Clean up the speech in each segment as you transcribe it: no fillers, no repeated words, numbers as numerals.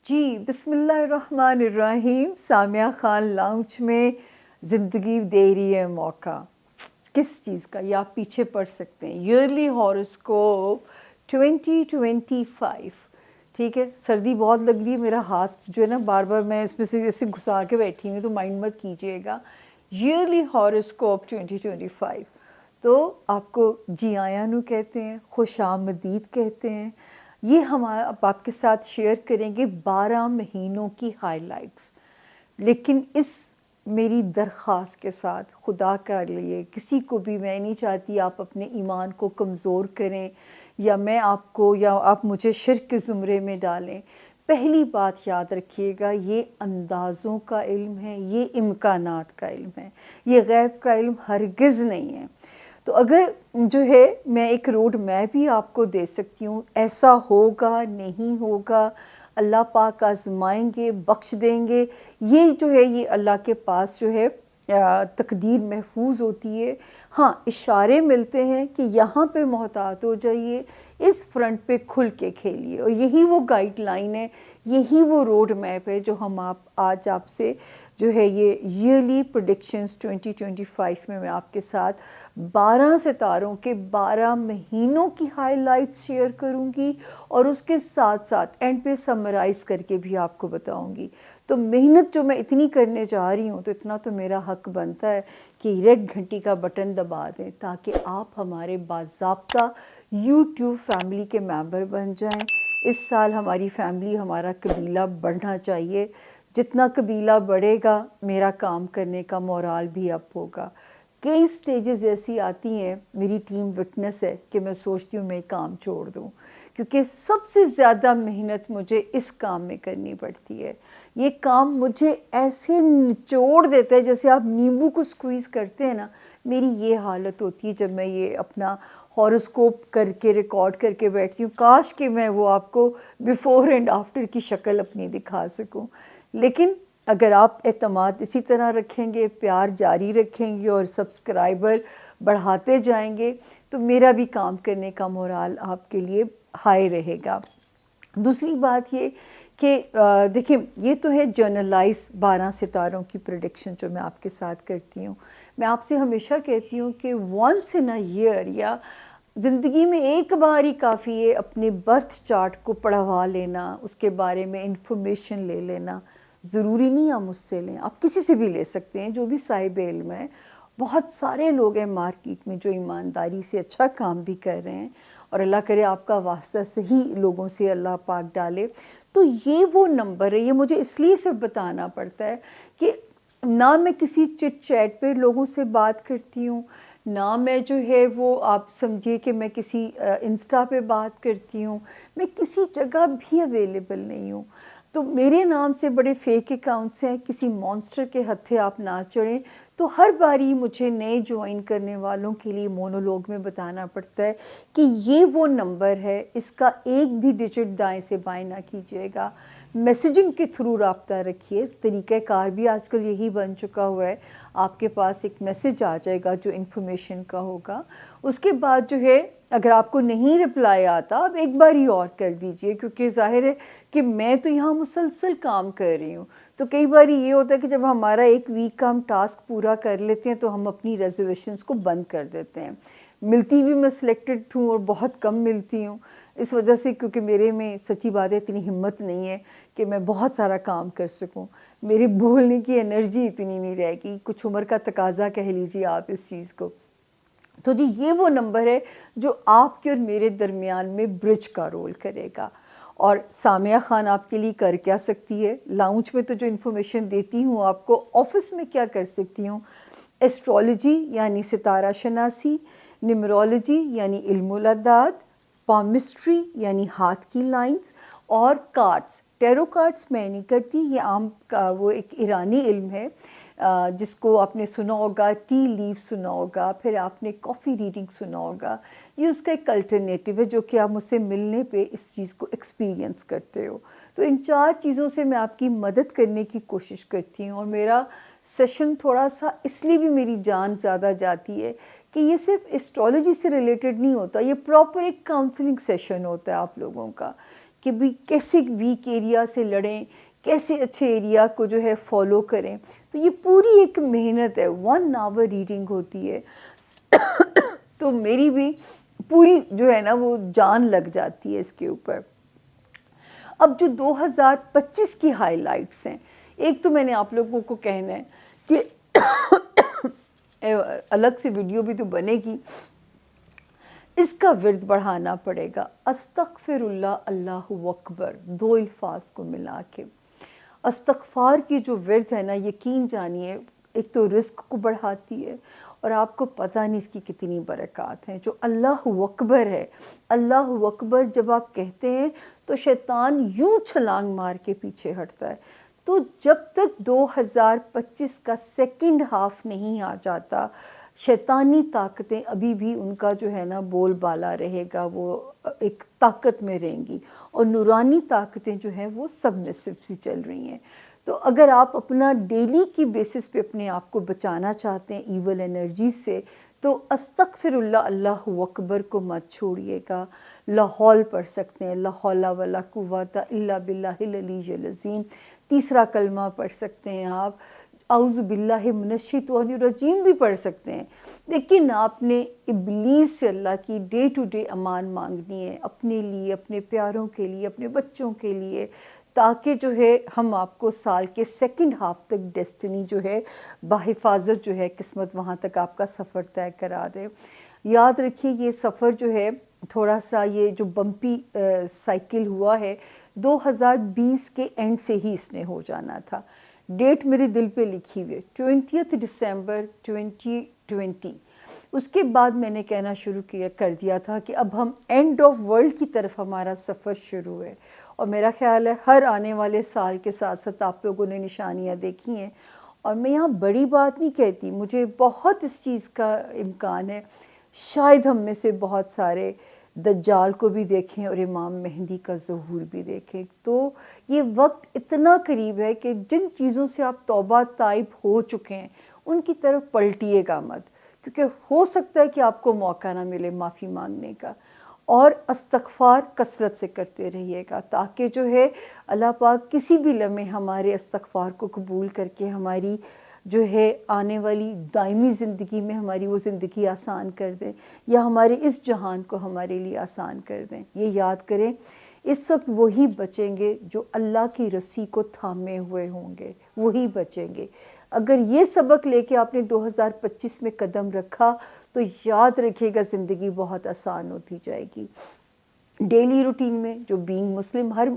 جی بسم اللہ الرحمن الرحیم. سامیہ خان لاؤنج میں زندگی دے رہی ہے موقع. کس چیز کا؟ یہ آپ پیچھے پڑھ سکتے ہیں. Yearly horoscope 2025. ٹھیک ہے، سردی بہت لگ رہی ہے، میرا ہاتھ جو ہے نا بار بار میں اس میں سے ایسے گھسا کے بیٹھی ہوں تو مائنڈ مت کیجیے گا. Yearly horoscope 2025. تو آپ کو جی آیاں نو کہتے ہیں، خوش آمدید کہتے ہیں. یہ ہم آپ کے ساتھ شیئر کریں گے 12 مہینوں کی ہائی لائٹس. لیکن اس میری درخواست کے ساتھ خدا کا لیے کسی کو بھی میں نہیں چاہتی آپ اپنے ایمان کو کمزور کریں یا میں آپ کو یا آپ مجھے شرک کے زمرے میں ڈالیں. پہلی بات یاد رکھیے گا، یہ اندازوں کا علم ہے، یہ امکانات کا علم ہے، یہ غیب کا علم ہرگز نہیں ہے. تو اگر جو ہے میں ایک روڈ میپ بھی آپ کو دے سکتی ہوں، ایسا ہوگا نہیں ہوگا، اللہ پاک آزمائیں گے، بخش دیں گے، یہ جو ہے یہ اللہ کے پاس جو ہے تقدیر محفوظ ہوتی ہے. ہاں اشارے ملتے ہیں کہ یہاں پہ محتاط ہو جائیے، اس فرنٹ پہ کھل کے کھیلیے، اور یہی وہ گائیڈ لائن ہے، یہی وہ روڈ میپ ہے جو ہم آج آپ سے جو ہے یہ ایئرلی پریڈکشنز 2025 میں آپ کے ساتھ 12 ستاروں کے 12 مہینوں کی ہائی لائٹس شیئر کروں گی، اور اس کے ساتھ ساتھ اینڈ پہ سمرائز کر کے بھی آپ کو بتاؤں گی. تو محنت جو میں اتنی کرنے جا رہی ہوں تو اتنا تو میرا حق بنتا ہے کہ ریڈ گھنٹی کا بٹن دبا دیں تاکہ آپ ہمارے باضابطہ یوٹیوب فیملی کے ممبر بن جائیں. اس سال ہماری فیملی، ہمارا قبیلہ بڑھنا چاہیے. جتنا قبیلہ بڑھے گا میرا کام کرنے کا مورال بھی اپ ہوگا. کئی سٹیجز ایسی آتی ہیں، میری ٹیم وٹنس ہے، کہ میں سوچتی ہوں میں کام چھوڑ دوں، کیونکہ سب سے زیادہ محنت مجھے اس کام میں کرنی پڑتی ہے. یہ کام مجھے ایسے نچوڑ دیتا ہے جیسے آپ نیمبو کو سکویز کرتے ہیں نا. میری یہ حالت ہوتی ہے جب میں یہ اپنا ہاروسکوپ کر کے ریکارڈ کر کے بیٹھتی ہوں. کاش کہ میں وہ آپ کو بیفور اینڈ آفٹر کی شکل اپنی دکھا سکوں. لیکن اگر آپ اعتماد اسی طرح رکھیں گے، پیار جاری رکھیں گے اور سبسکرائبر بڑھاتے جائیں گے تو میرا بھی کام کرنے کا مورال آپ کے لیے ہائی رہے گا. دوسری بات یہ کہ دیکھیں، یہ تو ہے جرنلائز 12 ستاروں کی پریڈکشن جو میں آپ کے ساتھ کرتی ہوں. میں آپ سے ہمیشہ کہتی ہوں کہ ونس ان اے ایئر یا زندگی میں ایک بار ہی کافی ہے اپنے برتھ چارٹ کو پڑھوا لینا، اس کے بارے میں انفارمیشن لے لینا. ضروری نہیں آپ مجھ سے لیں، آپ کسی سے بھی لے سکتے ہیں جو بھی صاحب علم ہے. بہت سارے لوگ ہیں مارکیٹ میں جو ایمانداری سے اچھا کام بھی کر رہے ہیں، اور اللہ کرے آپ کا واسطہ صحیح لوگوں سے اللہ پاک ڈالے. تو یہ وہ نمبر ہے، یہ مجھے اس لیے صرف بتانا پڑتا ہے کہ نہ میں کسی چٹ چیٹ پہ لوگوں سے بات کرتی ہوں، نہ میں جو ہے وہ آپ سمجھیے کہ میں کسی انسٹا پہ بات کرتی ہوں، میں کسی جگہ بھی اویلیبل نہیں ہوں. تو میرے نام سے بڑے فیک اکاؤنٹس ہیں، کسی مونسٹر کے ہتھے آپ نہ چڑھیں. تو ہر باری مجھے نئے جوائن کرنے والوں کے لیے مونولوگ میں بتانا پڑتا ہے کہ یہ وہ نمبر ہے، اس کا ایک بھی ڈیجٹ دائیں سے بائیں نہ کیجیے گا. میسیجنگ کے تھرو رابطہ رکھیے. طریقہ کار بھی آج کل یہی بن چکا ہوا ہے، آپ کے پاس ایک میسیج آ جائے گا جو انفارمیشن کا ہوگا. اس کے بعد جو ہے اگر آپ کو نہیں رپلائی آتا آپ ایک بار ہی اور کر دیجئے، کیونکہ ظاہر ہے کہ میں تو یہاں مسلسل کام کر رہی ہوں. تو کئی بار یہ ہوتا ہے کہ جب ہمارا ایک ویک کا ہم ٹاسک پورا کر لیتے ہیں تو ہم اپنی ریزرویشنز کو بند کر دیتے ہیں. ملتی بھی میں سلیکٹڈ ہوں اور بہت کم ملتی ہوں، اس وجہ سے کیونکہ میرے میں سچی بات ہے اتنی ہمت نہیں ہے کہ میں بہت سارا کام کر سکوں. میرے بولنے کی انرجی اتنی نہیں رہے گی، کچھ عمر کا تقاضا کہہ لیجیے آپ اس چیز کو. تو جی یہ وہ نمبر ہے جو آپ کے اور میرے درمیان میں برج کا رول کرے گا. اور سامیہ خان آپ کے لیے کر کیا سکتی ہے؟ لاؤنج میں تو جو انفارمیشن دیتی ہوں آپ کو، آفس میں کیا کر سکتی ہوں؟ ایسٹرولوجی یعنی ستارہ شناسی، نمرولوجی یعنی علم الاعداد، پامسٹری یعنی ہاتھ کی لائنز، اور کارڈز. ٹیرو کارڈز میں نہیں کرتی، یہ عام وہ ایک ایرانی علم ہے جس کو آپ نے سنا ہوگا، ٹی لیف سنا ہوگا، پھر آپ نے کافی ریڈنگ سنا ہوگا. یہ اس کا ایک الٹرنیٹیو ہے جو کہ آپ مجھ سے ملنے پہ اس چیز کو ایکسپیرینس کرتے ہو. تو ان 4 چیزوں سے میں آپ کی مدد کرنے کی کوشش کرتی ہوں. اور میرا سیشن تھوڑا سا اس لیے بھی میری جان زیادہ جاتی ہے کہ یہ صرف اسٹرالوجی سے ریلیٹڈ نہیں ہوتا، یہ پراپر ایک کاؤنسلنگ سیشن ہوتا ہے آپ لوگوں کا، کہ بھی کیسے ویک ایریا سے لڑیں، کیسے اچھے ایریا کو جو ہے فالو کریں. تو یہ پوری ایک محنت ہے، 1 hour ریڈنگ ہوتی ہے. تو میری بھی پوری جو ہے نا وہ جان لگ جاتی ہے اس کے اوپر. اب جو 2025 کی ہائی لائٹس ہیں، ایک تو میں نے آپ لوگوں کو کہنا ہے کہ الگ سے ویڈیو بھی تو بنے گی، اس کا ورد بڑھانا پڑے گا. استغفر اللہ، اللہ اکبر، 2 الفاظ کو ملا کے. استغفار کی جو ورد ہے نا، یقین جانیے ایک تو رزق کو بڑھاتی ہے، اور آپ کو پتہ نہیں اس کی کتنی برکات ہیں. جو اللہ اکبر ہے، اللہ اکبر جب آپ کہتے ہیں تو شیطان یوں چھلانگ مار کے پیچھے ہٹتا ہے. تو جب تک 2025 کا سیکنڈ ہاف نہیں آ جاتا، شیطانی طاقتیں ابھی بھی ان کا جو ہے نا بول بالا رہے گا، وہ ایک طاقت میں رہیں گی، اور نورانی طاقتیں جو ہیں وہ سبمسو سی چل رہی ہیں. تو اگر آپ اپنا ڈیلی کی بیسس پہ اپنے آپ کو بچانا چاہتے ہیں ایول انرجی سے، تو استغفر اللہ، اللہ اکبر کو مت چھوڑیے گا. لاحول پڑھ سکتے ہیں، لا حول ولا قوت الا باللہ العلی العظیم. تیسرا کلمہ پڑھ سکتے ہیں آپ، اعوذ باللہ من الشیطان الرجیم بھی پڑھ سکتے ہیں. لیکن آپ نے ابلیس سے اللہ کی ڈے ٹو ڈے امان مانگنی ہے، اپنے لیے، اپنے پیاروں کے لیے، اپنے بچوں کے لیے، تاکہ جو ہے ہم آپ کو سال کے سیکنڈ ہاف تک ڈیسٹنی جو ہے بحفاظت جو ہے قسمت وہاں تک آپ کا سفر طے کرا دے. یاد رکھیے یہ سفر جو ہے تھوڑا سا یہ جو بمپی سائیکل ہوا ہے، 2020 کے اینڈ سے ہی اس نے ہو جانا تھا. ڈیٹ میرے دل پہ لکھی ہوئی ہے 20 دسمبر 2020. اس کے بعد میں نے کہنا شروع کر دیا تھا کہ اب ہم اینڈ آف ورلڈ کی طرف ہمارا سفر شروع ہے. اور میرا خیال ہے ہر آنے والے سال کے ساتھ ساتھ آپ لوگوں نے نشانیاں دیکھی ہیں. اور میں یہاں بڑی بات نہیں کہتی، مجھے بہت اس چیز کا امکان ہے، شاید ہم میں سے بہت سارے دجال کو بھی دیکھیں اور امام مہدی کا ظہور بھی دیکھیں. تو یہ وقت اتنا قریب ہے کہ جن چیزوں سے آپ توبہ طائب ہو چکے ہیں ان کی طرف پلٹیے گا مت، کیونکہ ہو سکتا ہے کہ آپ کو موقع نہ ملے معافی مانگنے کا. اور استغفار کثرت سے کرتے رہیے گا، تاکہ جو ہے اللہ پاک کسی بھی لمحے ہمارے استغفار کو قبول کر کے ہماری جو ہے آنے والی دائمی زندگی میں ہماری وہ زندگی آسان کر دیں، یا ہمارے اس جہان کو ہمارے لیے آسان کر دیں. یہ یاد کریں اس وقت وہی بچیں گے جو اللہ کی رسی کو تھامے ہوئے ہوں گے، وہی بچیں گے. اگر یہ سبق لے کے آپ نے 2025 میں قدم رکھا تو یاد رکھیے گا زندگی بہت آسان ہوتی جائے گی. ڈیلی روٹین میں جو بینگ مسلم ہر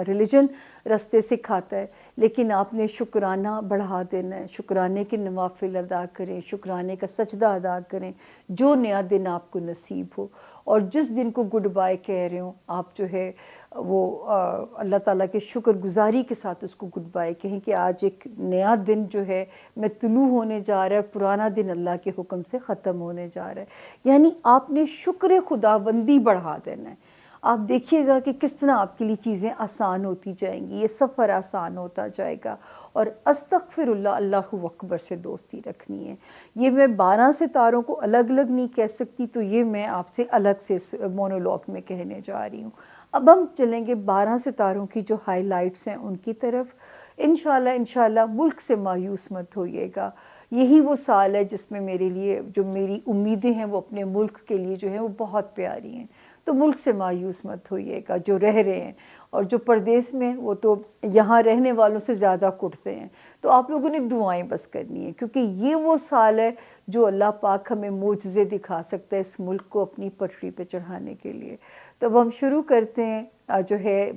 ریلیجن رستے سکھاتا ہے، لیکن آپ نے شکرانہ بڑھا دینا ہے. شکرانے کے نوافل ادا کریں، شکرانے کا سجدہ ادا کریں، جو نیا دن آپ کو نصیب ہو. اور جس دن کو گڈ بائی کہہ رہے ہوں آپ جو ہے وہ اللہ تعالیٰ کے شکر گزاری کے ساتھ اس کو گڈ بائی کہیں کہ آج ایک نیا دن جو ہے میں طلوع ہونے جا رہا ہے، پرانا دن اللہ کے حکم سے ختم ہونے جا رہا ہے. یعنی آپ نے شکر خداوندی بڑھا دینا ہے. آپ دیکھیے گا کہ کس طرح آپ کے لیے چیزیں آسان ہوتی جائیں گی، یہ سفر آسان ہوتا جائے گا. اور استغفر اللہ، اللہ اکبر سے دوستی رکھنی ہے. یہ میں 12 ستاروں کو الگ الگ نہیں کہہ سکتی، تو یہ میں آپ سے الگ سے مونولوگ میں کہنے جا رہی ہوں. اب ہم چلیں گے 12 ستاروں کی جو ہائی لائٹس ہیں ان کی طرف. انشاءاللہ ملک سے مایوس مت ہوئیے گا. یہی وہ سال ہے جس میں میرے لیے جو میری امیدیں ہیں وہ اپنے ملک کے لیے جو ہیں وہ بہت پیاری ہیں. تو ملک سے مایوس مت ہوئیے گا جو رہ رہے ہیں، اور جو پردیس میں وہ تو یہاں رہنے والوں سے زیادہ کٹتے ہیں. تو آپ لوگوں نے دعائیں بس کرنی ہیں، کیونکہ یہ وہ سال ہے جو اللہ پاک ہمیں معجزے دکھا سکتا ہے اس ملک کو اپنی پٹری پہ چڑھانے کے لیے. تو اب ہم شروع کرتے ہیں. جو ہے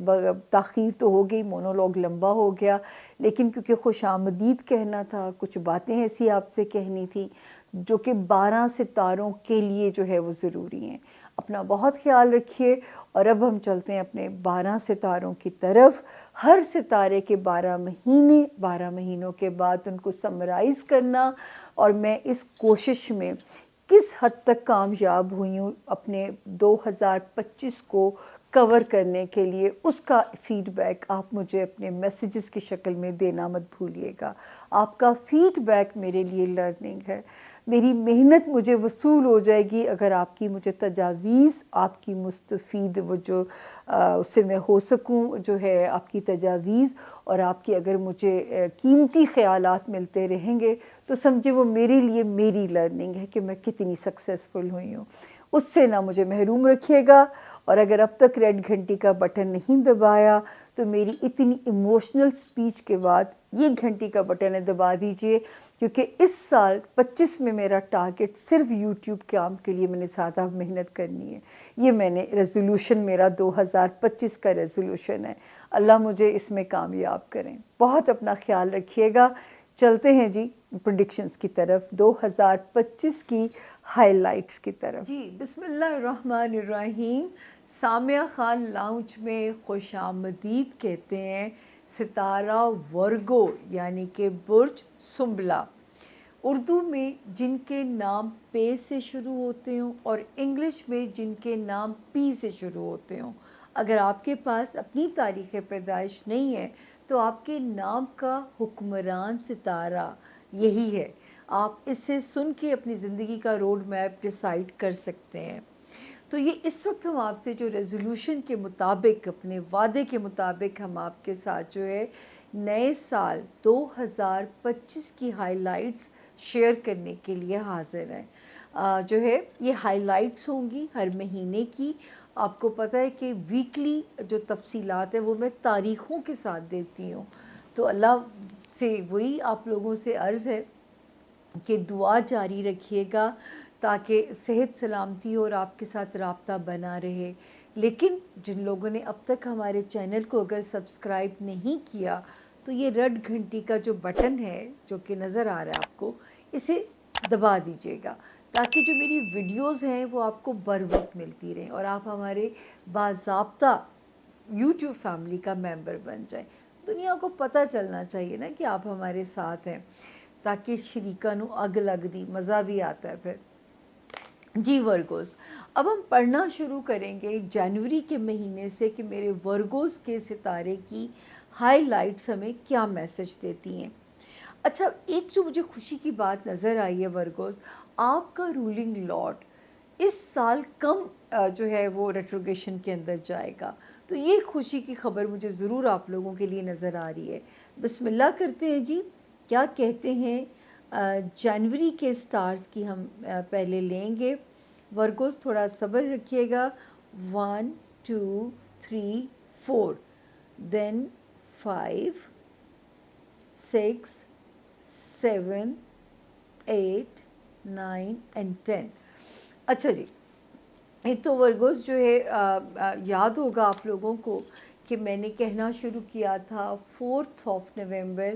تاخیر تو ہو گئی، مونولوگ لمبا ہو گیا، لیکن کیونکہ خوش آمدید کہنا تھا، کچھ باتیں ایسی آپ سے کہنی تھی جو کہ 12 ستاروں کے لیے جو ہے وہ ضروری ہیں. اپنا بہت خیال رکھیے. اور اب ہم چلتے ہیں اپنے 12 ستاروں کی طرف. ہر ستارے کے 12 مہینے، 12 مہینوں کے بعد ان کو سمرائز کرنا، اور میں اس کوشش میں کس حد تک کامیاب ہوئی ہوں اپنے 2025 کو کور کرنے کے لیے، اس کا فیڈ بیک آپ مجھے اپنے میسیجز کی شکل میں دینا مت بھولیے گا. آپ کا فیڈ بیک میرے لیے لرننگ ہے. میری محنت مجھے وصول ہو جائے گی اگر آپ کی مجھے تجاویز، آپ کی مستفید وہ جو اس سے میں ہو سکوں جو ہے آپ کی تجاویز، اور آپ کی اگر مجھے قیمتی خیالات ملتے رہیں گے تو سمجھے وہ میرے لیے میری لرننگ ہے کہ میں کتنی سکسیسفل ہوئی ہوں. اس سے نہ مجھے محروم رکھیے گا. اور اگر اب تک ریڈ گھنٹی کا بٹن نہیں دبایا تو میری اتنی ایموشنل سپیچ کے بعد یہ گھنٹی کا بٹن دبا دیجئے، کیونکہ اس سال 25 میں میرا ٹارگٹ صرف یوٹیوب کام کے لیے میں نے زیادہ محنت کرنی ہے. یہ میں نے ریزولوشن میرا 2025 کا ریزولوشن ہے. اللہ مجھے اس میں کامیاب کریں. بہت اپنا خیال رکھیے گا. چلتے ہیں جی پریڈکشنز کی طرف، 2025 کی ہائی لائٹس کی طرف. جی بسم اللہ الرحمن الرحیم. سامعہ خان لاؤنج میں خوش آمدید کہتے ہیں ستارہ ورگو یعنی کہ برج سنبلہ. اردو میں جن کے نام پے سے شروع ہوتے ہوں اور انگلش میں جن کے نام پی سے شروع ہوتے ہوں. اگر آپ کے پاس اپنی تاریخ پیدائش نہیں ہے تو آپ کے نام کا حکمران ستارہ یہی ہے. آپ اسے سن کے اپنی زندگی کا روڈ میپ ڈیسائیڈ کر سکتے ہیں. تو یہ اس وقت ہم آپ سے جو ریزولوشن کے مطابق، اپنے وعدے کے مطابق ہم آپ کے ساتھ جو ہے نئے سال 2025 کی ہائی لائٹس شیئر کرنے کے لیے حاضر ہیں. جو ہے یہ ہائی لائٹس ہوں گی ہر مہینے کی. آپ کو پتہ ہے کہ ویکلی جو تفصیلات ہیں وہ میں تاریخوں کے ساتھ دیتی ہوں. تو اللہ سے وہی آپ لوگوں سے عرض ہے کہ دعا جاری رکھیے گا تاکہ صحت سلامتی اور آپ کے ساتھ رابطہ بنا رہے. لیکن جن لوگوں نے اب تک ہمارے چینل کو اگر سبسکرائب نہیں کیا تو یہ ریڈ گھنٹی کا جو بٹن ہے جو کہ نظر آ رہا ہے آپ کو، اسے دبا دیجیے گا تاکہ جو میری ویڈیوز ہیں وہ آپ کو بر وقت ملتی رہیں اور آپ ہمارے باضابطہ یوٹیوب فیملی کا ممبر بن جائیں. دنیا کو پتہ چلنا چاہیے نا کہ آپ ہمارے ساتھ ہیں، تاکہ شریکہ نو اگ لگ دی مزہ بھی آتا ہے پھر. جی ورگوز، اب ہم پڑھنا شروع کریں گے جنوری کے مہینے سے کہ میرے ورگوز کے ستارے کی ہائی لائٹس ہمیں کیا میسج دیتی ہیں. اچھا، ایک جو مجھے خوشی کی بات نظر آئی ہے ورگوز، آپ کا رولنگ لارڈ اس سال کم جو ہے وہ ریٹروگیشن کے اندر جائے گا. تو یہ خوشی کی خبر مجھے ضرور آپ لوگوں کے لیے نظر آ رہی ہے. بسم اللہ کرتے ہیں جی. کیا کہتے ہیں جنوری کے سٹارز کی ہم پہلے لیں گے. ورگوز تھوڑا صبر رکھیے گا. 1 2 3 4 دین 5 6 7 8 9 اینڈ 10. اچھا جی، ایک تو ورگوز جو ہے یاد ہوگا آپ لوگوں کو کہ میں نے کہنا شروع کیا تھا 4 نومبر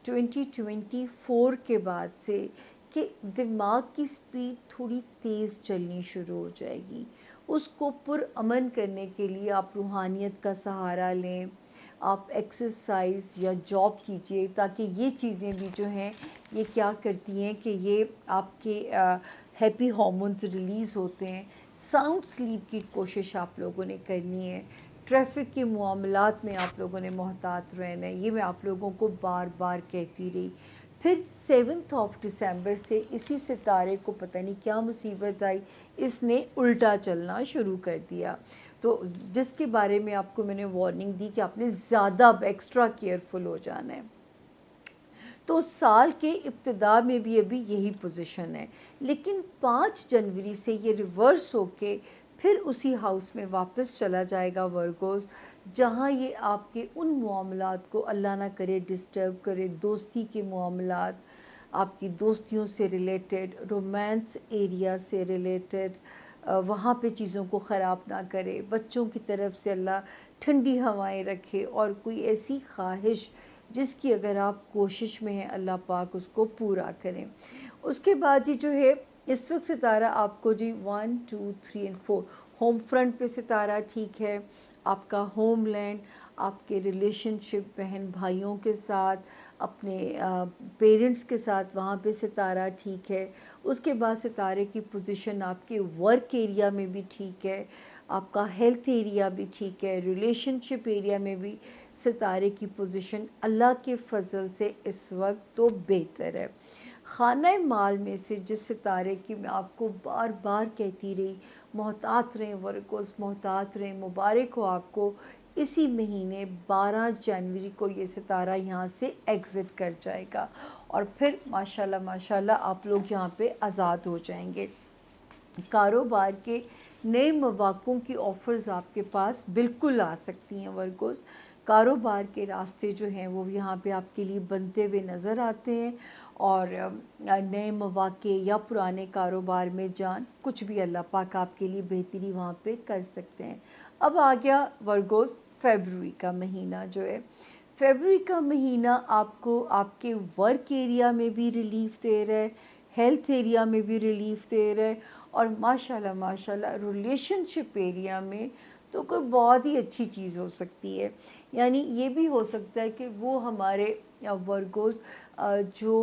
2024 کے بعد سے کہ دماغ کی سپیڈ تھوڑی تیز چلنی شروع ہو جائے گی. اس کو پرامن کرنے کے لیے آپ روحانیت کا سہارا لیں، آپ ایکسرسائز یا جاب کیجئے تاکہ یہ چیزیں بھی جو ہیں یہ کیا کرتی ہیں کہ یہ آپ کے ہیپی ہارمونز ریلیز ہوتے ہیں. ساؤنڈ سلیپ کی کوشش آپ لوگوں نے کرنی ہے. ٹریفک کے معاملات میں آپ لوگوں نے محتاط رہنا ہے. یہ میں آپ لوگوں کو بار بار کہتی رہی. پھر 7 دسمبر سے اسی ستارے کو پتہ نہیں کیا مصیبت آئی، اس نے الٹا چلنا شروع کر دیا. تو جس کے بارے میں آپ کو میں نے وارننگ دی کہ آپ نے زیادہ ایکسٹرا کیئرفل ہو جانا ہے. تو سال کے ابتدا میں بھی ابھی یہی پوزیشن ہے، لیکن 5 جنوری سے یہ ریورس ہو کے پھر اسی ہاؤس میں واپس چلا جائے گا ورگوز، جہاں یہ آپ کے ان معاملات کو اللہ نہ کرے ڈسٹرب کرے. دوستی کے معاملات، آپ کی دوستیوں سے ریلیٹڈ، رومانس ایریا سے ریلیٹڈ، وہاں پہ چیزوں کو خراب نہ کرے. بچوں کی طرف سے اللہ ٹھنڈی ہوائیں رکھے، اور کوئی ایسی خواہش جس کی اگر آپ کوشش میں ہیں اللہ پاک اس کو پورا کریں. اس کے بعد جی جو ہے اس وقت ستارہ آپ کو جی 1 2 3 اور 4 ہوم فرنٹ پہ ستارہ ٹھیک ہے. آپ کا ہوم لینڈ، آپ کے ریلیشن شپ بہن بھائیوں کے ساتھ، اپنے پیرنٹس کے ساتھ، وہاں پہ ستارہ ٹھیک ہے. اس کے بعد ستارے کی پوزیشن آپ کے ورک ایریا میں بھی ٹھیک ہے، آپ کا ہیلتھ ایریا بھی ٹھیک ہے، ریلیشن شپ ایریا میں بھی ستارے کی پوزیشن اللہ کے فضل سے اس وقت تو بہتر ہے. خانہ مال میں سے جس ستارے کی میں آپ کو بار بار کہتی رہی، محتاط رہیں ورگوز، محتاط رہیں، مبارک ہو آپ کو، اسی مہینے 12 جنوری کو یہ ستارہ یہاں سے ایگزٹ کر جائے گا، اور پھر ماشاءاللہ ماشاءاللہ آپ لوگ یہاں پہ آزاد ہو جائیں گے۔ کاروبار کے نئے مواقعوں کی آفرز آپ کے پاس بالکل آ سکتی ہیں ورگوز، کاروبار کے راستے جو ہیں وہ یہاں پہ آپ کے لیے بنتے ہوئے نظر آتے ہیں، اور نئے مواقع یا پرانے کاروبار میں جان، کچھ بھی اللہ پاک آپ کے لیے بہتری وہاں پہ کر سکتے ہیں۔ اب آ گیا ورگوز فیبروری کا مہینہ جو ہے، فیبروری کا مہینہ آپ کو آپ کے ورک ایریا میں بھی ریلیف دے رہا ہے، ہیلتھ ایریا میں بھی ریلیف دے رہا ہے، اور ماشاءاللہ ماشاءاللہ ریلیشن شپ ایریا میں تو کوئی بہت ہی اچھی چیز ہو سکتی ہے۔ یعنی یہ بھی ہو سکتا ہے کہ وہ ہمارے ورگوز جو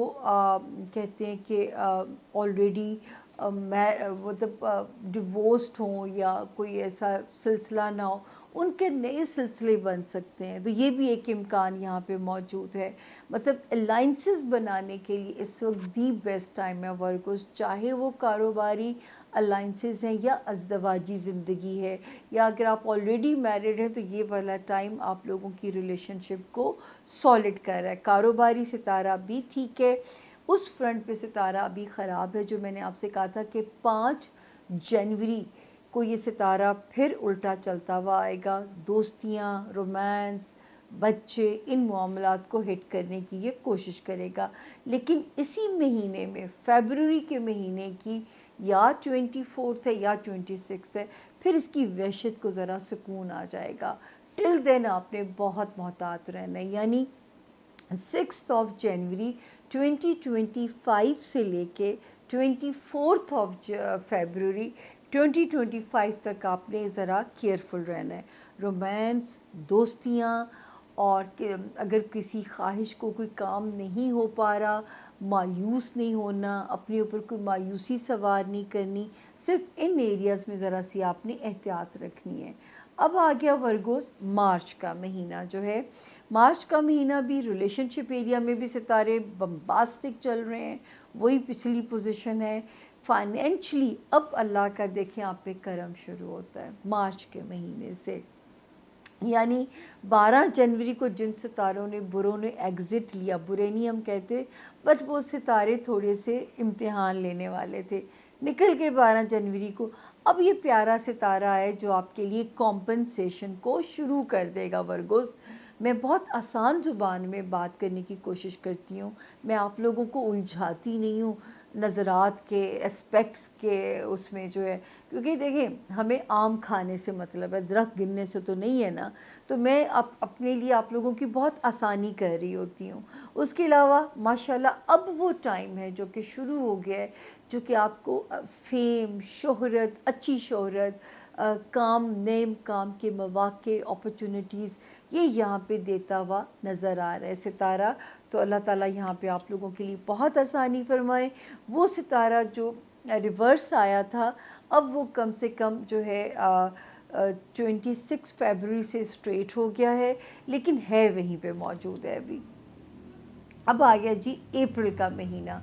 کہتے ہیں کہ آلریڈی مطلب ڈیورسڈ ہوں یا کوئی ایسا سلسلہ نہ ہو، ان کے نئے سلسلے بن سکتے ہیں، تو یہ بھی ایک امکان یہاں پہ موجود ہے۔ مطلب الائنسز بنانے کے لیے اس وقت دی بیسٹ ٹائم ہے ورگوز، چاہے وہ کاروباری الائنسز ہیں یا ازدواجی زندگی ہے، یا اگر آپ آلریڈی میرڈ ہیں تو یہ والا ٹائم آپ لوگوں کی ریلیشن شپ کو سالڈ کر رہا ہے۔ کاروباری ستارہ بھی ٹھیک ہے، اس فرنٹ پہ ستارہ ابھی خراب ہے جو میں نے آپ سے کہا تھا کہ 5 جنوری کو یہ ستارہ پھر الٹا چلتا ہوا آئے گا، دوستیاں، رومانس، بچے، ان معاملات کو ہٹ کرنے کی یہ کوشش کرے گا۔ لیکن اسی مہینے میں فیبروری کے مہینے کی یا 24 ہے یا 26 ہے، پھر اس کی وحشت کو ذرا سکون آ جائے گا۔ ٹل دین آپ نے بہت محتاط رہنا ہے، یعنی 6 جنوری 2025 سے لے کے 24 فیبروری 2025 تک آپ نے ذرا کیئرفل رہنا ہے۔ رومانس، دوستیاں، اور اگر کسی خواہش کو کوئی کام نہیں ہو پا رہا، مایوس نہیں ہونا، اپنے اوپر کوئی مایوسی سوار نہیں کرنی، صرف ان ایریاز میں ذرا سی آپ نے احتیاط رکھنی ہے۔ اب آ گیا ورگوز مارچ کا مہینہ جو ہے، مارچ کا مہینہ بھی ریلیشن شپ ایریا میں بھی ستارے بمباسٹک چل رہے ہیں، وہی پچھلی پوزیشن ہے۔ فائنینشلی اب اللہ کا دیکھیں آپ پہ کرم شروع ہوتا ہے مارچ کے مہینے سے، یعنی 12 جنوری کو جن ستاروں نے بروں نے ایگزٹ لیا، برے نہیں ہم کہتے، بٹ وہ ستارے تھوڑے سے امتحان لینے والے تھے، نکل کے 12 جنوری کو اب یہ پیارا ستارہ ہے جو آپ کے لیے کمپنسیشن کو شروع کر دے گا ورگوز۔ میں بہت آسان زبان میں بات کرنے کی کوشش کرتی ہوں، میں آپ لوگوں کو الجھاتی نہیں ہوں نظرات کے اسپیکٹس کے اس میں جو ہے، کیونکہ دیکھیں ہمیں آم کھانے سے مطلب ہے، درخت گننے سے تو نہیں ہے نا، تو میں اپنے لیے آپ لوگوں کی بہت آسانی کر رہی ہوتی ہوں۔ اس کے علاوہ ماشاءاللہ اب وہ ٹائم ہے جو کہ شروع ہو گیا ہے، جو کہ آپ کو فیم، شہرت، اچھی شہرت، کام، نئے کام کے مواقع، اپرچونٹیز، یہ یہاں پہ دیتا ہوا نظر آ رہا ہے ستارہ۔ تو اللہ تعالیٰ یہاں پہ آپ لوگوں کے لیے بہت آسانی فرمائے۔ وہ ستارہ جو ریورس آیا تھا، اب وہ کم سے کم جو ہے 26 فیبروری سے اسٹریٹ ہو گیا ہے، لیکن ہے وہیں پہ موجود ہے ابھی۔ اب آ گیا جی اپریل کا مہینہ،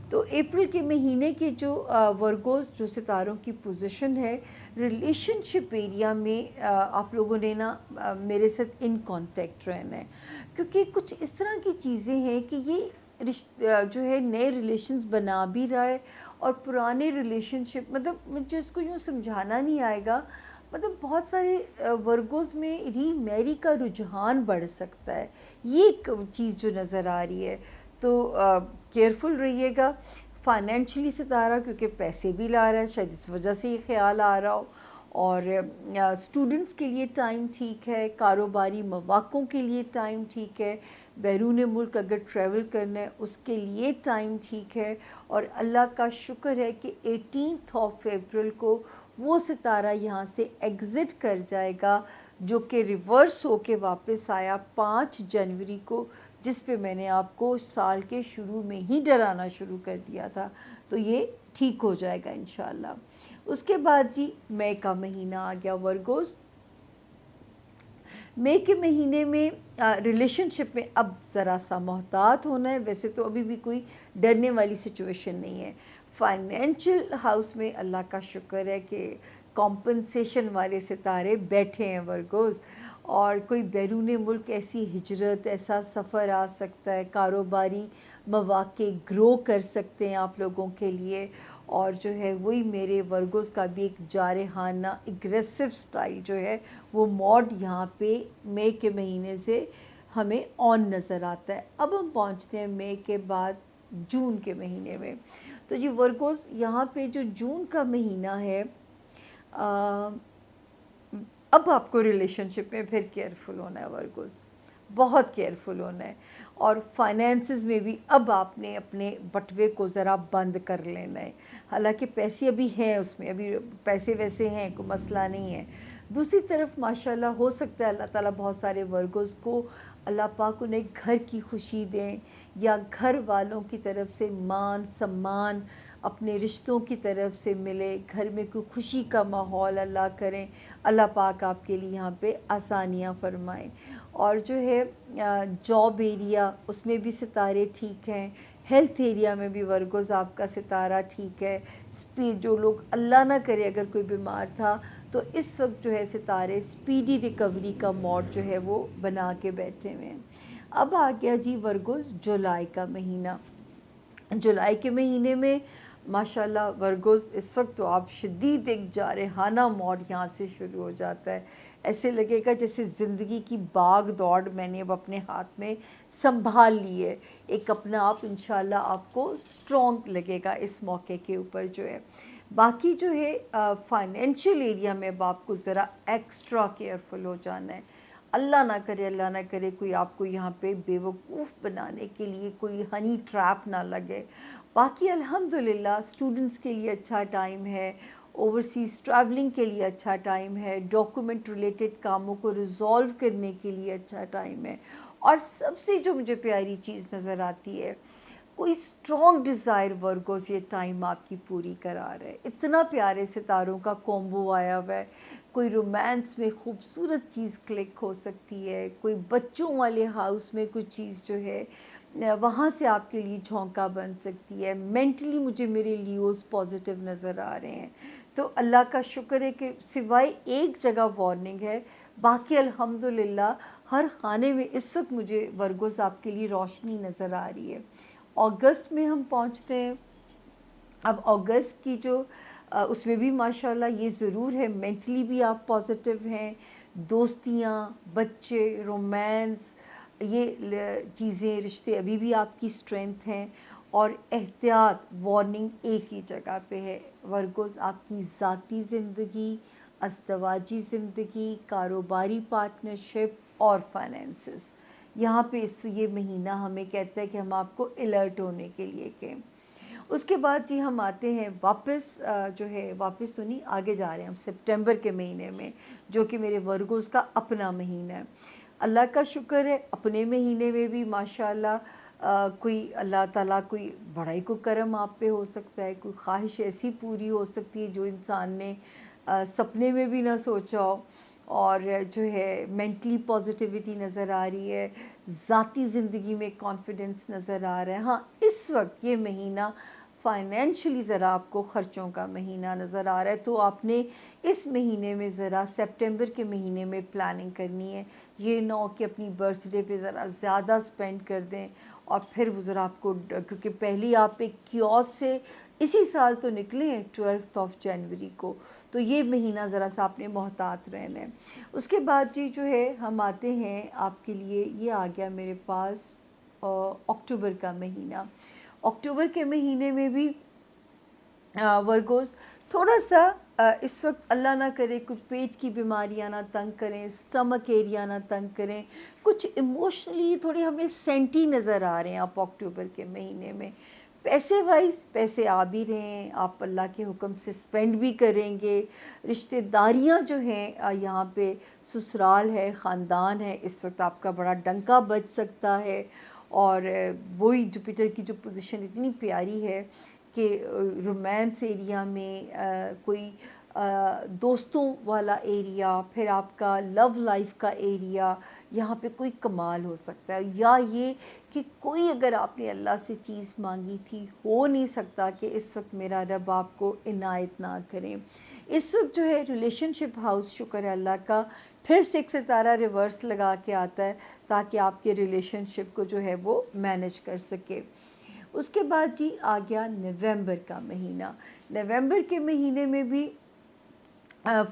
تو اپریل کے مہینے کے جو ورگوز جو ستاروں کی پوزیشن ہے، ریلیشن شپ ایریا میں آپ لوگوں نے نا میرے ساتھ ان کانٹیکٹ رہنا ہے، کیونکہ کچھ اس طرح کی چیزیں ہیں کہ یہ جو ہے نئے ریلیشنز بنا بھی رہا ہے، اور پرانے ریلیشن شپ مطلب مجھے اس کو یوں سمجھانا نہیں آئے گا، مطلب بہت سارے ورگوز میں ری میری کا رجحان بڑھ سکتا ہے، یہ ایک چیز جو نظر آ رہی ہے، تو کیئرفل رہیے گا۔ فائنینشلی ستارہ کیونکہ پیسے بھی لا رہا ہے، شاید اس وجہ سے یہ خیال آ رہا ہو، اور اسٹوڈنٹس کے لیے ٹائم ٹھیک ہے، کاروباری مواقعوں کے لیے ٹائم ٹھیک ہے، بیرون ملک اگر ٹریول کرنا ہے اس کے لیے ٹائم ٹھیک ہے، اور اللہ کا شکر ہے کہ 18 اپریل کو وہ ستارہ یہاں سے ایگزٹ کر جائے گا جو کہ ریورس ہو کے واپس آیا 5 جنوری کو، جس پہ میں نے آپ کو سال کے شروع میں ہی ڈرانا شروع کر دیا تھا، تو یہ ٹھیک ہو جائے گا انشاءاللہ۔ اس کے بعد جی مئی کا مہینہ آ گیا ورگوز۔ مئی کے مہینے میں ریلیشنشپ میں اب ذرا سا محتاط ہونا ہے، ویسے تو ابھی بھی کوئی ڈرنے والی سچویشن نہیں ہے. فائنینشیل ہاؤس میں اللہ کا شکر ہے کہ کمپنسیشن والے ستارے بیٹھے ہیں ورگوز، اور کوئی بیرون ملک ایسی ہجرت، ایسا سفر آ سکتا ہے، کاروباری مواقع گرو کر سکتے ہیں آپ لوگوں کے لیے. اور جو ہے وہی میرے ورگوز کا بھی ایک جارحانہ اگریسو سٹائل جو ہے وہ موڈ یہاں پہ مئی کے مہینے سے ہمیں آن نظر آتا ہے. اب ہم پہنچتے ہیں مئی کے بعد جون کے مہینے میں. تو جی ورگوز یہاں پہ جو جون کا مہینہ ہے، اب آپ کو ریلیشن شپ میں پھر کیئرفل ہونا ہے ورگوز، بہت کیئرفل ہونا ہے. اور فائنینسز میں بھی اب آپ نے اپنے بٹوے کو ذرا بند کر لینا ہے. حالانکہ پیسے ابھی ہیں اس میں، ابھی پیسے ویسے ہیں، کوئی مسئلہ نہیں ہے. دوسری طرف ماشاءاللہ ہو سکتا ہے اللہ تعالیٰ بہت سارے ورگوز کو اللہ پاک انہیں گھر کی خوشی دیں، یا گھر والوں کی طرف سے مان سمان اپنے رشتوں کی طرف سے ملے، گھر میں کوئی خوشی کا ماحول اللہ کریں. اللہ پاک آپ کے لیے یہاں پہ آسانیاں فرمائیں. اور جو ہے جاب ایریا اس میں بھی ستارے ٹھیک ہیں. ہیلتھ ایریا میں بھی ورگوز آپ کا ستارہ ٹھیک ہے. جو لوگ اللہ نہ کرے اگر کوئی بیمار تھا تو اس وقت جو ہے ستارے سپیڈی ریکوری کا موڈ جو ہے وہ بنا کے بیٹھے ہوئے ہیں. اب آ گیا جی ورگوز جولائی کا مہینہ. جولائی کے مہینے میں ماشاءاللہ ورگوز اس وقت تو آپ شدید ایک جارحانہ موڈ یہاں سے شروع ہو جاتا ہے. ایسے لگے گا جیسے زندگی کی باغ دوڑ میں نے اب اپنے ہاتھ میں سنبھال لی ہے. ایک اپنا آپ انشاءاللہ آپ کو سٹرونگ لگے گا اس موقع کے اوپر جو ہے. باقی جو ہے فائنینشیل ایریا میں اب آپ کو ذرا ایکسٹرا کیئرفل ہو جانا ہے. اللہ نہ کرے کوئی آپ کو یہاں پہ بیوقوف بنانے کے لیے کوئی ہنی ٹریپ نہ لگے. باقی الحمدللہ اسٹوڈنٹس کے لیے اچھا ٹائم ہے، اوورسیز ٹریولنگ کے لیے اچھا ٹائم ہے، ڈاکومنٹ ریلیٹڈ کاموں کو ریزالو کرنے کے لیے اچھا ٹائم ہے. اور سب سے جو مجھے پیاری چیز نظر آتی ہے، کوئی سٹرونگ ڈیزائر ورگوز یہ ٹائم آپ کی پوری کرا رہا ہے. اتنا پیارے ستاروں کا کومبو آیا ہوا ہے. کوئی رومانس میں خوبصورت چیز کلک ہو سکتی ہے، کوئی بچوں والے ہاؤس میں کوئی چیز جو ہے وہاں سے آپ کے لیے جھونکا بن سکتی ہے. مینٹلی مجھے میرے لیوز پازیٹیو نظر آ رہے ہیں. تو اللہ کا شکر ہے کہ سوائے ایک جگہ وارننگ ہے، باقی الحمدللہ ہر خانے میں اس وقت مجھے ورگوز آپ کے لیے روشنی نظر آ رہی ہے. اگست میں ہم پہنچتے ہیں. اب اگست کی جو اس میں بھی ماشاءاللہ یہ ضرور ہے مینٹلی بھی آپ پازیٹیو ہیں. دوستیاں، بچے، رومانس، یہ چیزیں، رشتے ابھی بھی آپ کی اسٹرینتھ ہیں. اور احتیاط وارننگ ایک ہی جگہ پہ ہے ورگوز، آپ کی ذاتی زندگی، ازدواجی زندگی، کاروباری پارٹنرشپ اور فائنینسز. یہاں پہ یہ مہینہ ہمیں کہتا ہے کہ ہم آپ کو الرٹ ہونے کے لیے کہیں. اس کے بعد جی ہم آتے ہیں واپس جو ہے واپس تو نہیں، آگے جا رہے ہیں ہم سپٹمبر کے مہینے میں، جو کہ میرے ورگوز کا اپنا مہینہ ہے. اللہ کا شکر ہے اپنے مہینے میں بھی ماشاءاللہ کوئی اللہ تعالیٰ کوئی بڑا ہی کو کرم آپ پہ ہو سکتا ہے. کوئی خواہش ایسی پوری ہو سکتی ہے جو انسان نے سپنے میں بھی نہ سوچا ہو. اور جو ہے مینٹلی پازیٹیوٹی نظر آ رہی ہے، ذاتی زندگی میں کانفیڈنس نظر آ رہا ہے. ہاں اس وقت یہ مہینہ فائنینشلی ذرا آپ کو خرچوں کا مہینہ نظر آ رہا ہے، تو آپ نے اس مہینے میں ذرا سپٹمبر کے مہینے میں پلاننگ کرنی ہے. یہ نہ ہو کہ اپنی برتھ ڈے پہ ذرا زیادہ سپینڈ کر دیں اور پھر وہ ذرا آپ کو، کیونکہ پہلی آپ ایک کیوس سے اسی سال تو نکلے ہیں 12 جنوری کو، تو یہ مہینہ ذرا سا آپ نے محتاط رہنا ہے. اس کے بعد جی جو ہے ہم آتے ہیں آپ کے لیے، یہ آ گیا میرے پاس اکتوبر کا مہینہ. اکتوبر کے مہینے میں بھی ورگوز تھوڑا سا اس وقت اللہ نہ کرے کوئی پیٹ کی بیماریاں نہ تنگ کریں، سٹمک ایریا نہ تنگ کریں. کچھ ایموشنلی تھوڑے ہمیں سینٹی نظر آ رہے ہیں آپ اکتوبر کے مہینے میں. پیسے وائز پیسے آ بھی رہے ہیں، آپ اللہ کے حکم سے سپینڈ بھی کریں گے. رشتہ داریاں جو ہیں یہاں پہ سسرال ہے، خاندان ہے، اس وقت آپ کا بڑا ڈنکا بج سکتا ہے. اور وہی جوپیٹر کی جو پوزیشن اتنی پیاری ہے کہ رومانس ایریا میں کوئی دوستوں والا ایریا، پھر آپ کا لو لائف کا ایریا، یہاں پہ کوئی کمال ہو سکتا ہے، یا یہ کہ کوئی اگر آپ نے اللہ سے چیز مانگی تھی، ہو نہیں سکتا کہ اس وقت میرا رب آپ کو عنایت نہ کریں۔ اس وقت جو ہے ریلیشن شپ ہاؤس، شکر ہے اللہ کا، پھر سے ایک ستارہ ریورس لگا کے آتا ہے تاکہ آپ کے ریلیشن شپ کو جو ہے وہ مینیج کر سکے۔ اس کے بعد جی آ گیا نومبر کا مہینہ۔ نومبر کے مہینے میں بھی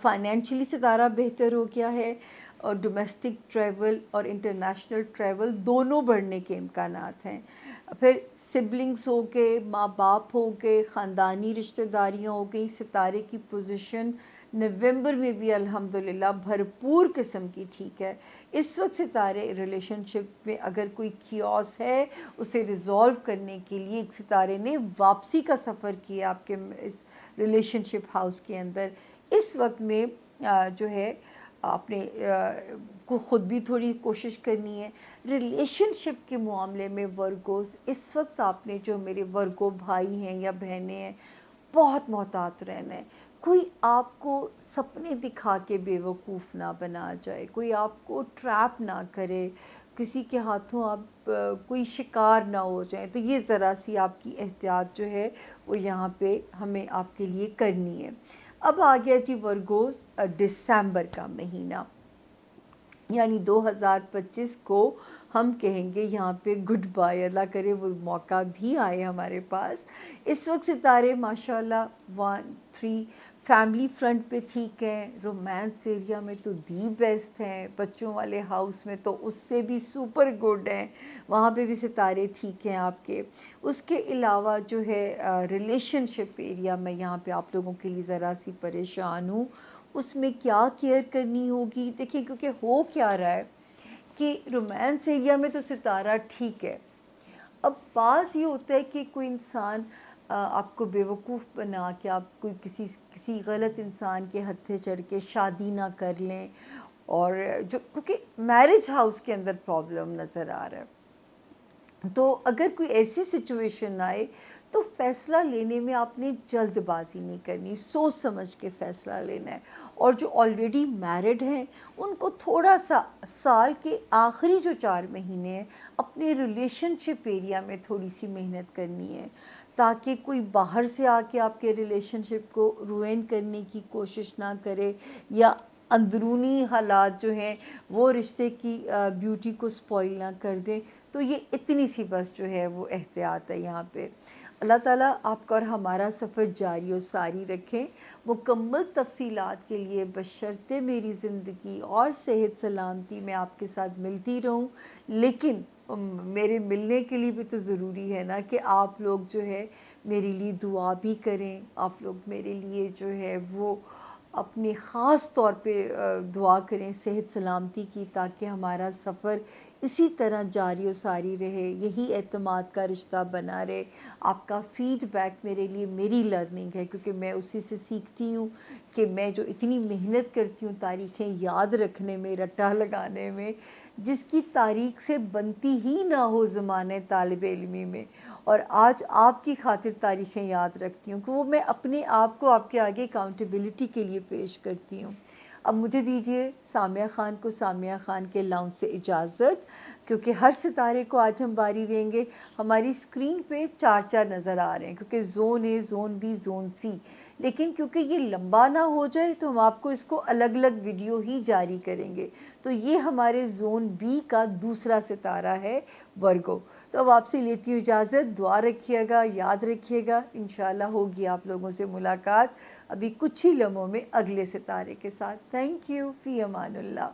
فائنینشلی ستارہ بہتر ہو گیا ہے، اور ڈومیسٹک ٹریول اور انٹرنیشنل ٹریول دونوں بڑھنے کے امکانات ہیں۔ پھر سبلنگس ہو گئے، ماں باپ ہو گئے، خاندانی رشتہ داریاں ہو گئی، ستارے کی پوزیشن نومبر میں بھی الحمدللہ بھرپور قسم کی ٹھیک ہے۔ اس وقت ستارے ریلیشن شپ میں اگر کوئی کیوس ہے اسے ریزولو کرنے کے لیے ایک ستارے نے واپسی کا سفر کیا آپ کے اس ریلیشن شپ ہاؤس کے اندر۔ اس وقت میں جو ہے آپ نے کو خود بھی تھوڑی کوشش کرنی ہے ریلیشن شپ کے معاملے میں۔ ورگوز اس وقت آپ نے، جو میرے ورگو بھائی ہیں یا بہنیں ہیں، بہت محتاط رہنا ہے۔ کوئی آپ کو سپنے دکھا کے بیوقوف نہ بنا جائے، کوئی آپ کو ٹریپ نہ کرے، کسی کے ہاتھوں آپ کوئی شکار نہ ہو جائیں۔ تو یہ ذرا سی آپ کی احتیاط جو ہے وہ یہاں پہ ہمیں آپ کے لیے کرنی ہے۔ اب آ گیا جی ورگوز دسمبر کا مہینہ، یعنی 2025 کو ہم کہیں گے یہاں پہ گڈ بائی، اللہ کرے وہ موقع بھی آئے ہمارے پاس۔ اس وقت ستارے ماشاءاللہ 1 3 فیملی فرنٹ پہ ٹھیک ہیں، رومانس ایریا میں تو دی بیسٹ ہیں، بچوں والے ہاؤس میں تو اس سے بھی سپر گڈ ہیں، وہاں پہ بھی ستارے ٹھیک ہیں آپ کے۔ اس کے علاوہ جو ہے ریلیشن شپ ایریا میں یہاں پہ آپ لوگوں کے لیے ذرا سی پریشان ہوں، اس میں کیا کیئر کرنی ہوگی۔ دیکھیے کیونکہ ہو کیا رہا ہے کہ رومانس ایریا میں تو ستارہ ٹھیک ہے، اب بعض یہ ہوتا ہے کہ کوئی انسان آپ کو بیوقوف بنا کے آپ کوئی کسی غلط انسان کے ہتھے چڑھ کے شادی نہ کر لیں، اور جو کیونکہ میرج ہاؤس کے اندر پرابلم نظر آ رہا ہے، تو اگر کوئی ایسی سچویشن آئے تو فیصلہ لینے میں آپ نے جلد بازی نہیں کرنی، سوچ سمجھ کے فیصلہ لینا ہے۔ اور جو آلریڈی میرڈ ہیں ان کو تھوڑا سا سال کے آخری جو 4 مہینے ہیں اپنے ریلیشن شپ ایریا میں تھوڑی سی محنت کرنی ہے، تاکہ کوئی باہر سے آ کے آپ کے ریلیشن شپ کو روئن کرنے کی کوشش نہ کرے، یا اندرونی حالات جو ہیں وہ رشتے کی بیوٹی کو سپوائل نہ کر دیں۔ تو یہ اتنی سی بس جو ہے وہ احتیاط ہے یہاں پہ۔ اللہ تعالیٰ آپ کا اور ہمارا سفر جاری و ساری رکھیں۔ مکمل تفصیلات کے لیے بشرطِ میری زندگی اور صحت سلامتی میں آپ کے ساتھ ملتی رہوں، لیکن میرے ملنے کے لیے بھی تو ضروری ہے نا کہ آپ لوگ جو ہے میرے لیے دعا بھی کریں، آپ لوگ میرے لیے جو ہے وہ اپنے خاص طور پہ دعا کریں صحت سلامتی کی، تاکہ ہمارا سفر اسی طرح جاری و ساری رہے، یہی اعتماد کا رشتہ بنا رہے۔ آپ کا فیڈ بیک میرے لیے میری لرننگ ہے، کیونکہ میں اسی سے سیکھتی ہوں کہ میں جو اتنی محنت کرتی ہوں تاریخیں یاد رکھنے میں، رٹا لگانے میں، جس کی تاریخ سے بنتی ہی نہ ہو زمانے طالب علمی میں، اور آج آپ کی خاطر تاریخیں یاد رکھتی ہوں کہ وہ میں اپنے آپ کو آپ کے آگے اکاؤنٹیبلٹی کے لیے پیش کرتی ہوں۔ اب مجھے دیجیے سامیہ خان کو سامیہ خان کے لاؤنج سے اجازت، کیونکہ ہر ستارے کو آج ہم باری دیں گے۔ ہماری اسکرین پہ 4 نظر آ رہے ہیں، کیونکہ zone A, zone B, zone C, لیکن کیونکہ یہ لمبا نہ ہو جائے تو ہم آپ کو اس کو الگ الگ ویڈیو ہی جاری کریں گے۔ تو یہ ہمارے زون بی کا دوسرا ستارہ ہے ورگو۔ تو اب آپ سے لیتی ہوں اجازت، دعا رکھیے گا، یاد رکھیے گا، انشاءاللہ ہوگی آپ لوگوں سے ملاقات ابھی کچھ ہی لمحوں میں اگلے ستارے کے ساتھ۔ تھینک یو، فی امان اللہ۔